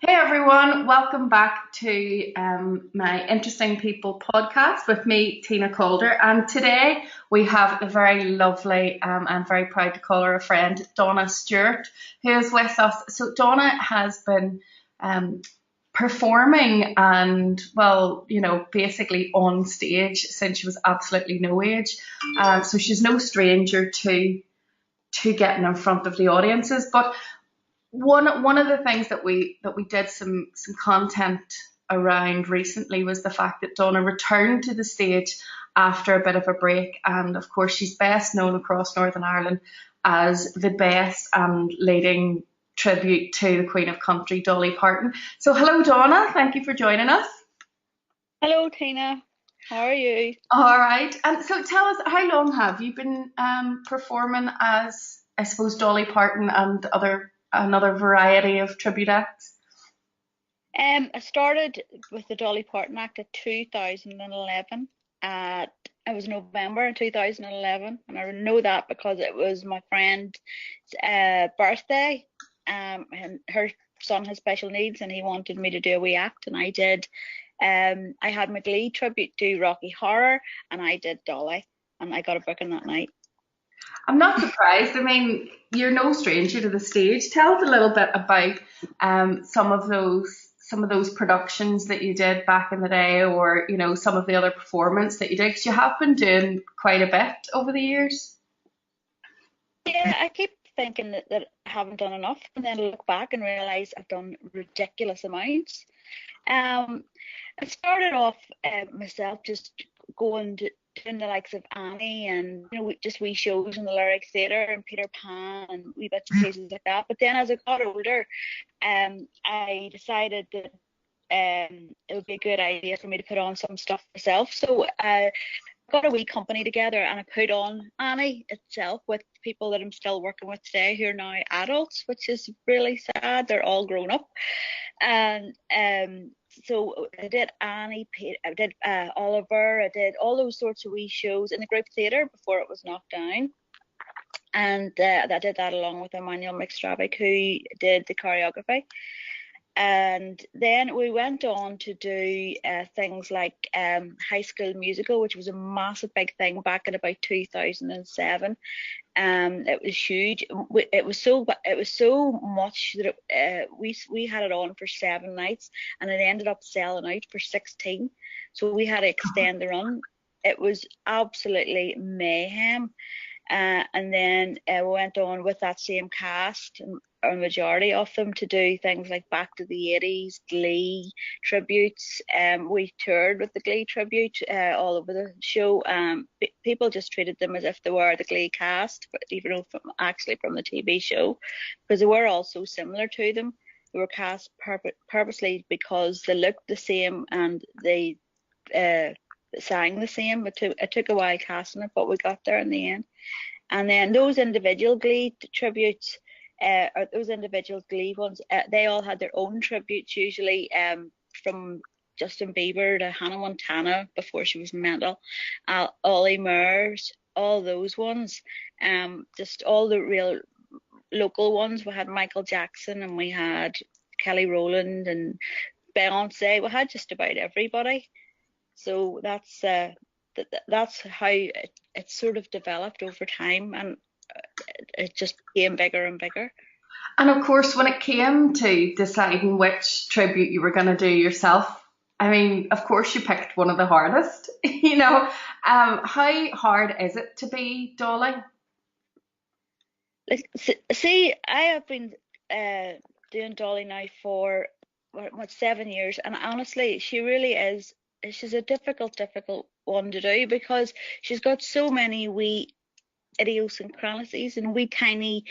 Hey everyone, welcome back to my Interesting People podcast with me, Tina Calder. And today we have a very lovely, and very proud to call her a friend, Donna Stewart, who is with us. So, Donna has been um, performing and, well, basically on stage since she was absolutely no age. So, she's no stranger to getting in front of the audiences. But one of the things that we did some content around recently was the fact that Donna returned to the stage after a bit of a break, and of course she's best known across Northern Ireland as the best and leading tribute to the Queen of Country, Dolly Parton. So hello Donna, thank you for joining us. Hello, Tina. How are you? All right, and so tell us, how long have you been performing as, I suppose, Dolly Parton and another variety of tribute acts? I started with the Dolly Parton Act in 2011. At It was November in 2011, and I know that because it was my friend's birthday. And her son has special needs, and he wanted me to do a wee act, and I did. I had my Glee tribute to Rocky Horror, and I did Dolly, and I got a booking that night. I'm not surprised. I mean, you're no stranger to the stage. Tell us a little bit about some of those productions that you did back in the day, or some of the other performance that you did. 'Cause you have been doing quite a bit over the years. Yeah, I keep thinking that I haven't done enough, and then look back and realize I've done ridiculous amounts. Um, I started off myself just going to doing the likes of Annie and just wee shows in the Lyric Theatre and Peter Pan and wee bits and pieces like that. But then as I got older, I decided that it would be a good idea for me to put on some stuff myself. So got a wee company together and I put on Annie itself with people that I'm still working with today who are now adults, which is really sad. They're all grown up. And so I did Annie, I did Oliver, I did all those sorts of wee shows in the group theatre before it was knocked down. And I did that along with Emmanuel McStravick, who did the choreography. And then we went on to do things like High School Musical, which was a massive big thing back in about 2007. It was huge. It was so much that we had it on for 7 nights, and it ended up selling out for 16. So we had to extend the run. It was absolutely mayhem. And then we went on with that same cast, and a majority of them, to do things like Back to the 80s, Glee tributes. We toured with the Glee tribute all over the show. People just treated them as if they were the Glee cast, but even though actually from the TV show, because they were all so similar to them. They were cast purposely because they looked the same and they sang the same. It took a while casting it, but we got there in the end. And then those individual Glee tributes, or those individual Glee ones, they all had their own tributes, usually from Justin Bieber to Hannah Montana before she was mental, Ollie Murs, all those ones, just all the real local ones. We had Michael Jackson and we had Kelly Rowland and Beyonce. We had just about everybody. So that's how it sort of developed over time, and it just became bigger and bigger. And of course, when it came to deciding which tribute you were going to do yourself, I mean, of course, you picked one of the hardest. How hard is it to be Dolly? Like, see, I have been doing Dolly now for what 7 years, and honestly, she really is. She's a difficult one to do because she's got so many wee idiosyncrasies and wee tiny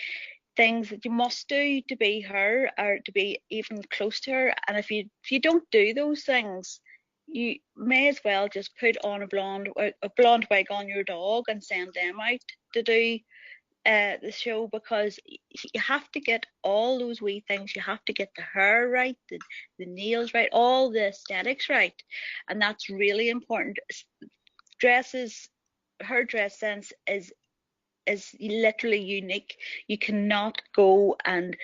things that you must do to be her or to be even close to her. And if you don't do those things, you may as well just put on a blonde wig on your dog and send them out to do the show, because you have to get all those wee things. You have to get the hair right, the nails right, all the aesthetics right, and that's really important. Dresses, her dress sense is literally unique. You cannot go and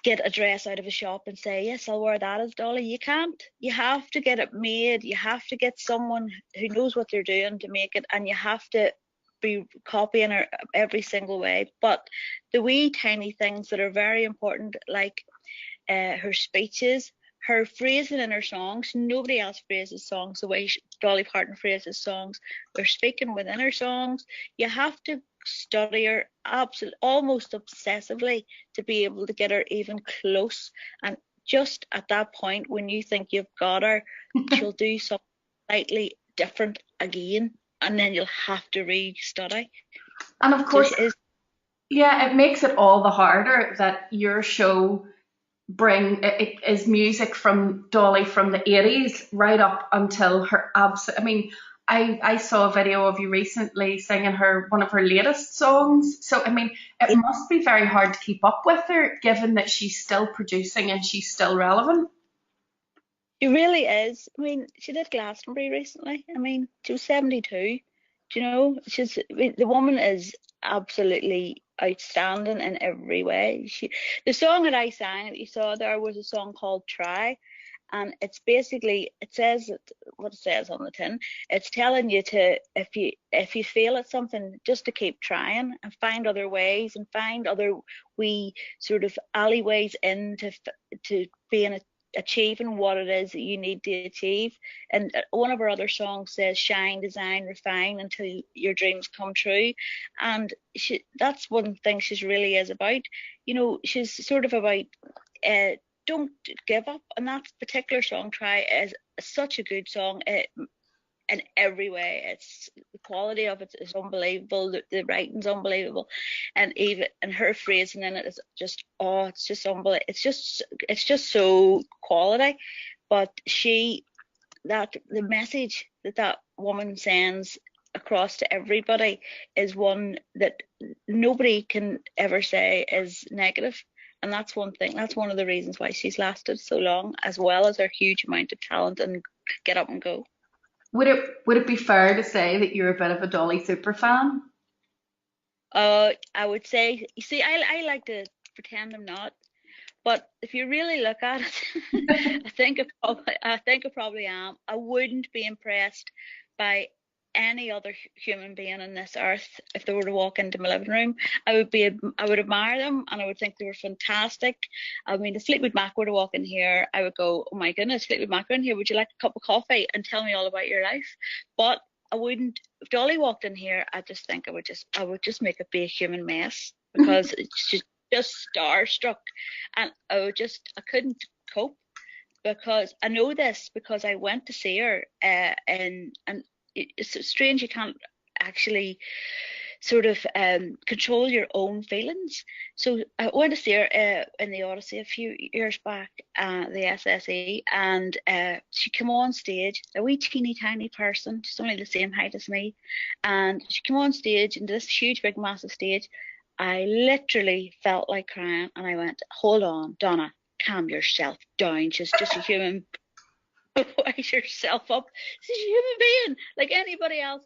get a dress out of a shop and say, yes, I'll wear that as Dolly. You can't. You have to get it made. You have to get someone who knows what they're doing to make it, and you have to be copying her every single way. But the wee tiny things that are very important, like her speeches, her phrasing in her songs. Nobody else phrases songs the way Dolly Parton phrases songs. They're speaking within her songs. You have to study her almost obsessively to be able to get her even close. And just at that point, when you think you've got her, she'll do something slightly different again, and then you'll have to re-study. And of course, So yeah, it makes it all the harder that your show it is music from Dolly from the 80s right up until her I mean, I saw a video of you recently singing one of her latest songs. So I mean, it must be very hard to keep up with her, given that she's still producing and she's still relevant. It really is. I mean, she did Glastonbury recently. I mean, she was 72. Do you know? The woman is absolutely outstanding in every way. The song that I sang that you saw there was a song called Try, and it's basically, it says what it says on the tin. It's telling you to, if you fail at something, just to keep trying and find other ways and find other wee sort of alleyways into to being achieving what it is that you need to achieve. And one of her other songs says, shine, design, refine until your dreams come true. And that's one thing she's really is about. You know, she's sort of about don't give up. And that particular song, Try, is such a good song. In every way, it's the quality of it is unbelievable. The writing's unbelievable, and even her phrasing in it is just it's just unbelievable. It's just so quality. But the message that woman sends across to everybody is one that nobody can ever say is negative. And that's one thing. That's one of the reasons why she's lasted so long, as well as her huge amount of talent and get up and go. Would it be fair to say that you're a bit of a Dolly super fan? I would say, you see, I like to pretend I'm not, but if you really look at it, I think I probably am. I wouldn't be impressed by any other human being on this earth if they were to walk into my living room. I would admire them, and I would think they were fantastic. I mean, if Fleetwood Mac were to walk in here, I would go, oh my goodness, Fleetwood Mac are in here, would you like a cup of coffee and tell me all about your life? But I wouldn't. If Dolly walked in here, I just think I would just make it be a human mess, because it's just starstruck, and I couldn't cope, because I know this because I went to see her, and it's strange you can't actually sort of control your own feelings. So I went to see her in the Odyssey a few years back, the SSE, and she came on stage, a wee teeny tiny person, she's only the same height as me, and she came on stage into this huge big massive stage. I literally felt like crying, and I went, hold on, Donna, calm yourself down, she's just a human. Wise yourself up. She's a human being like anybody else.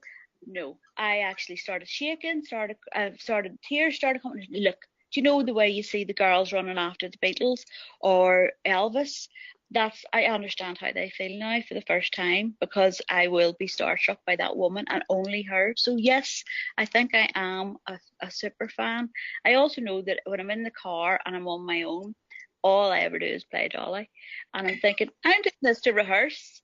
No, I actually started shaking, tears started coming. Look, do you know the way you see the girls running after the Beatles or Elvis? I understand how they feel now for the first time, because I will be starstruck by that woman and only her. So yes, I think I am a super fan. I also know that when I'm in the car and I'm on my own, all I ever do is play Dolly, and I'm thinking, I'm doing this to rehearse.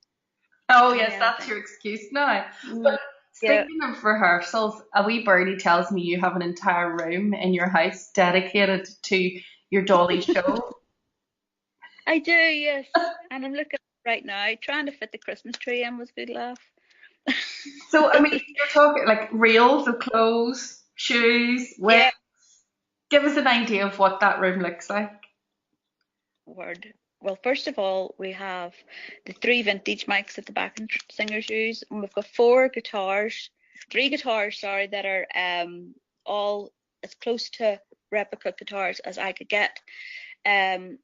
Oh yes, that's your excuse now. But Yeah. speaking of rehearsals, a wee birdie tells me you have an entire room in your house dedicated to your Dolly show. I do, yes, and I'm looking right now, trying to fit the Christmas tree in with good laugh. So I mean, you're talking like reels of clothes, shoes, wigs. Yeah. Give us an idea of what that room looks like. Word. Well, first of all, we have the 3 vintage mics at the back and singers use, and we've got 3 guitars, sorry, that are all as close to replica guitars as I could get, and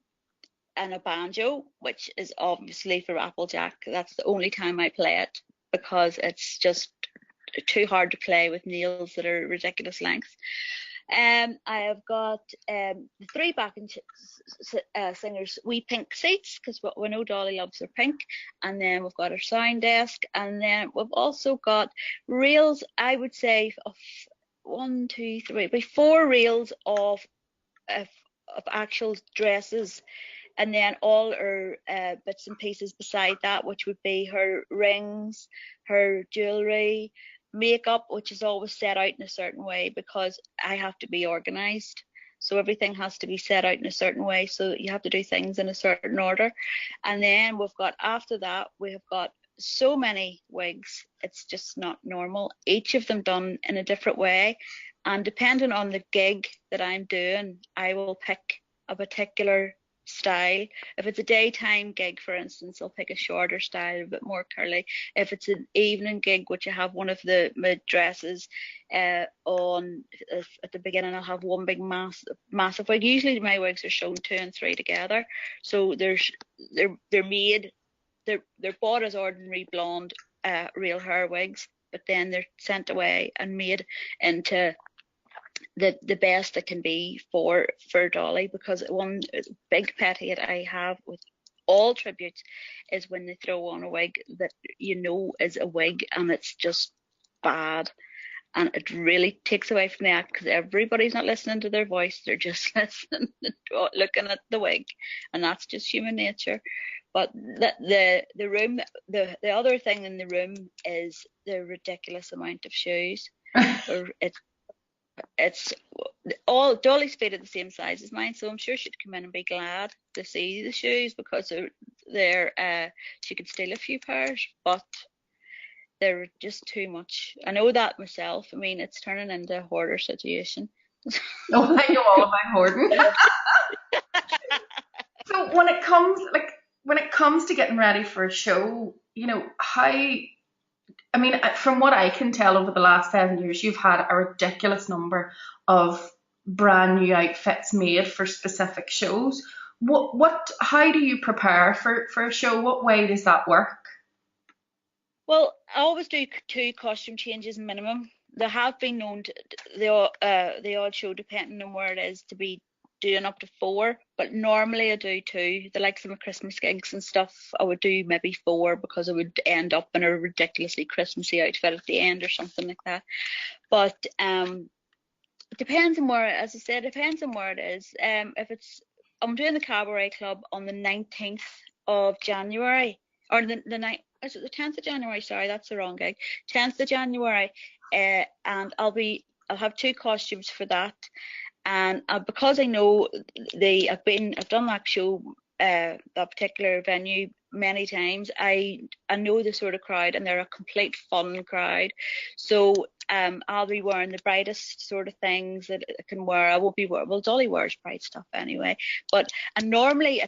a banjo, which is obviously for Applejack. That's the only time I play it, because it's just too hard to play with nails that are ridiculous length. I have got the three backing singers, wee pink seats, because we know Dolly loves her pink. And then we've got our sound desk. And then we've also got reels, I would say, of 1, 2, 3, about 4 reels of actual dresses. And then all her bits and pieces beside that, which would be her rings, her jewellery, makeup, which is always set out in a certain way because I have to be organised. So everything has to be set out in a certain way. So you have to do things in a certain order. And then we've got, after that, we have got so many wigs. It's just not normal. Each of them done in a different way. And depending on the gig that I'm doing, I will pick a particular style. If it's a daytime gig, for instance, I'll pick a shorter style, a bit more curly. If it's an evening gig, which I have one of the mid dresses on at the beginning, I'll have one big massive wig. Usually my wigs are shown 2 and 3 together, so they're made, they're bought as ordinary blonde real hair wigs, but then they're sent away and made into the best that can be for Dolly. Because one big pet hate I have with all tributes is when they throw on a wig that you know is a wig and it's just bad, and it really takes away from the act because everybody's not listening to their voice, they're just listening, looking at the wig, and that's just human nature. But the room, the other thing in the room is the ridiculous amount of shoes. It's all Dolly's feet are the same size as mine, so I'm sure she'd come in and be glad to see the shoes because they're she could steal a few pairs, but they're just too much. I know that myself. I mean, it's turning into a hoarder situation. Oh, I know all about hoarding. So when it comes to getting ready for a show, you know, I mean, from what I can tell over the last 7 years, you've had a ridiculous number of brand new outfits made for specific shows. How do you prepare for a show? What way does that work? Well, I always do 2 costume changes minimum. There have been known to, the odd show, depending on where it is, to be doing up to 4, but normally I do 2. The likes of my Christmas gigs and stuff, I would do maybe 4 because I would end up in a ridiculously Christmassy outfit at the end or something like that. But it depends on where, as I said, it depends on where it is. I'm doing the Cabaret Club on the 19th of January, or the 9th, is it the 10th of January? Sorry, that's the wrong gig. 10th of January, and I'll have 2 costumes for that. And because I know I've done that show, that particular venue many times, I know the sort of crowd, and they're a complete fun crowd. So I'll be wearing the brightest sort of things that I can wear. I won't be wearing, well, Dolly wears bright stuff anyway. And normally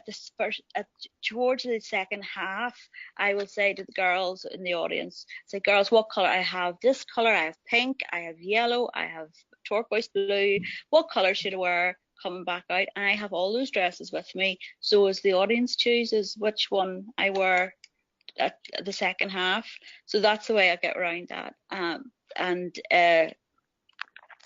towards the second half, I will say to the girls in the audience, say, girls, what colour? I have this colour, I have pink, I have yellow, I have turquoise blue. What colour should I wear coming back out? And I have all those dresses with me, so as the audience chooses which one I wear at the second half. So that's the way I get around that. And if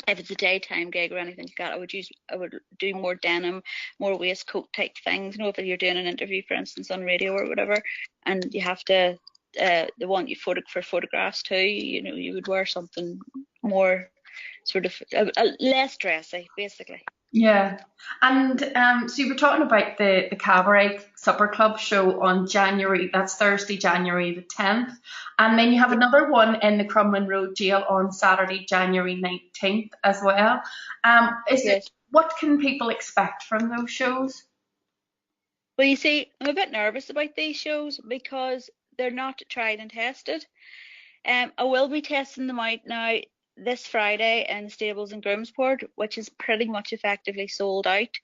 it's a daytime gig or anything like that, I would do more denim, more waistcoat type things. You know, if you're doing an interview, for instance, on radio or whatever, and you have to the one you for photographs too, you know, you would wear something more sort of less dressy, basically. Yeah. And so you were talking about the Cabaret Supper Club show on that's Thursday, January the 10th. And then you have another one in the Crumlin Road Jail on Saturday, January 19th as well. What can people expect from those shows? Well, you see, I'm a bit nervous about these shows because they're not tried and tested. I will be testing them out now this Friday in Stables in Grimsport, which is pretty much effectively sold out.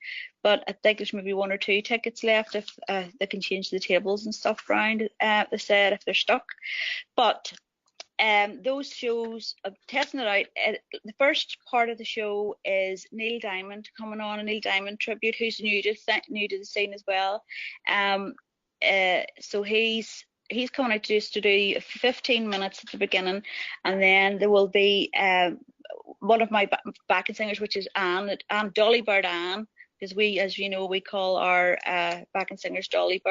But I think there's maybe 1 or 2 tickets left if they can change the tables and stuff around, they said, if they're stuck. But those shows, I'm testing it out. The first part of the show is Neil Diamond coming on, a Neil Diamond tribute, who's new to the scene as well. So he's coming out just to do 15 minutes at the beginning, and then there will be one of my backing singers, which is Anne Dolly Parton, because we, as you know, we call our backing singers Dolly